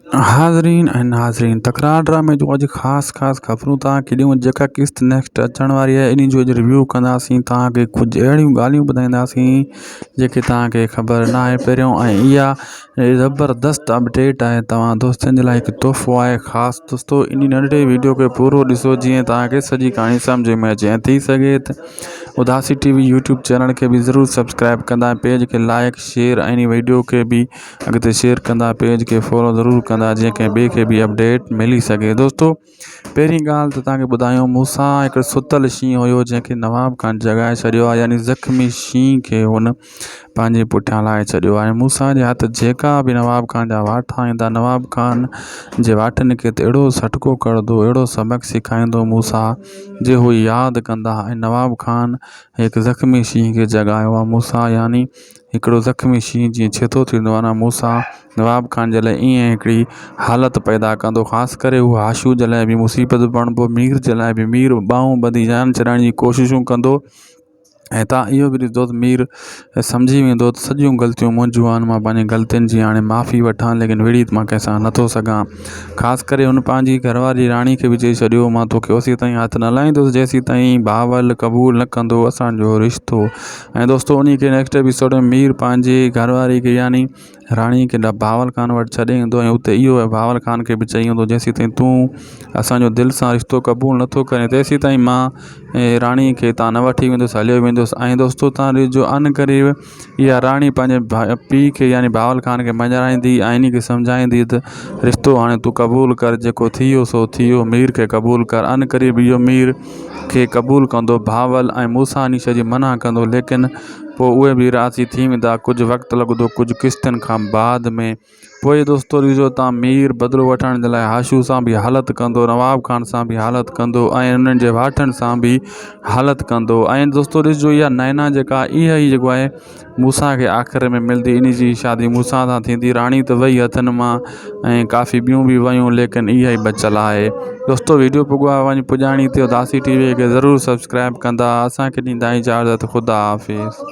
हाज़रीन ऐं नाज़रीन, तकरार ड्रामे जो अॼु ख़ासि ख़बरूं तव्हांखे ॾियूं जेका क़िस्त नेक्स्ट अचण वारी आहे। इन जो अॼु रिव्यू कंदासीं, तव्हांखे कुझु अहिड़ियूं ॻाल्हियूं ॿुधाईंदासीं जेके तव्हांखे ख़बर न आहे पहिरियों। ऐं इहा ज़बरदस्त अपडेट आहे, तव्हां दोस्तनि जे लाइ हिकु तोहफ़ो आहे ख़ासि। दोस्तों इन नंढे वीडियो खे पूरो ॾिसो जीअं तव्हांखे सॼी कहाणी सम्झ में अचे। ऐं थी सघे त उदासी टीवी यूट्यूब चैनल के भी ज़रूर सब्सक्राइब कंदा, पेज के लाइक शेयर ऐं इन वीडियो के भी अॻिते शेयर कंदा, पेज के फॉलो ज़रूर कंदा जीअं कंहिं ॿिए खे भी अपडेट मिली सघे। दोस्तों पहिरीं ॻाल्हि त तव्हांखे ॿुधायूं, मूंसां हिकिड़ो सुतल शींहुं हुयो जंहिंखे नवाब खान जॻाए छॾियो आहे, यानी ज़ख़्मी शींहं खे हुन पंहिंजे पुठियां लाहे छॾियो आहे। मूंसां जे हथ जेका बि नवाब खान जा वाठा ईंदा, नवाब खान जे वाठनि खे त अहिड़ो सटको करंदो, अहिड़ो सबक़ सेखारींदो मूंसां जे हू यादि कंदा। ऐं नवाब खान हिकु ज़ख़्मी शींहं खे जॻायो आहे मूंसां, यानी हिकिड़ो ज़ख़्मी शींहं जीअं छितो थींदो आहे न, मूंसां नवाब खान जे लाइ ईअं हिकिड़ी हालत पैदा कंदो। ख़ासि करे हू हाशू जे लाइ बि मुसीबत बणिबो, मीर जे लाइ बि। मीर ॿाहूं ॿधी जान छॾाइण जी कोशिशूं कंदो। ऐं तव्हां इहो बि ॾिसंदो त मीर सम्झी वेंदो त सॼियूं ग़लतियूं मुंहिंजियूं आहिनि, मां पंहिंजी ग़लतियुनि जी हाणे माफ़ी वठां, लेकिन विड़ी त मां कंहिंसां नथो सघां। ख़ासि करे हुन पंहिंजी घरवारी राणी खे बि चई छॾियो, मां तोखे ओसी ताईं हथु न लाहींदुसि जेसीं ताईं बावल क़बूल न कंदो असांजो रिश्तो। ऐं दोस्तों उन खे नेक्स्ट एपिसोड में मीर पंहिंजी घरवारी खे यानी राणी खे बावल खान वटि छॾे ईंदो ऐं उते इहो बावल खान खे बि चई ईंदो, जेसीं ताईं तूं असांजो दिलि सां रिश्तो क़बूल नथो करे तेसीं ताईं मां राणी खे तव्हां न वठी वेंदुसि, हलियो वेंदुसि। ऐं दोस्तों तव्हां ॾिसजो अन क़रीब इहा राणी पंहिंजे पीउ खे यानी बावल खान खे मञाईंदी ऐं इन खे सम्झाईंदी त रिश्तो हाणे तूं क़बूल कर, जेको थी वियो सो थी वियो, मीर खे क़बूल कर। अन क़रीब इहो मीर खे क़बूल कंदो बावल ऐं मूंसां इन शइ जी मना कंदो, लेकिन पोइ उहे बि राज़ी थी वेंदा। कुझु वक़्तु लॻंदो, कुझु क़िस्तनि खां बाद में। पोइ दोस्तों ॾिसो तव्हां, मीर बदिलो वठण जे लाइ हाशू सां बि हालत कंदो, नवाब खान सां बि हालत कंदो ऐं उन्हनि जे वाठनि सां बि हालत कंदो। ऐं दोस्तों ॾिसजो इहा नैना जेका इहा ई जेको आहे मूंसां खे आख़िर में मिलंदी, इन जी शादी मूंसां सां थींदी। राणी त वई हथनि मां ऐं काफ़ी ॿियूं बि वयूं, लेकिन इहा ई बचियलु आहे। दोस्तों वीडियो वञी पुॼाणी ते उदासी टीवी खे ज़रूरु सब्सक्राइब कंदा। असांखे ॾींदा इजाज़त, ख़ुदा हाफ़िज़।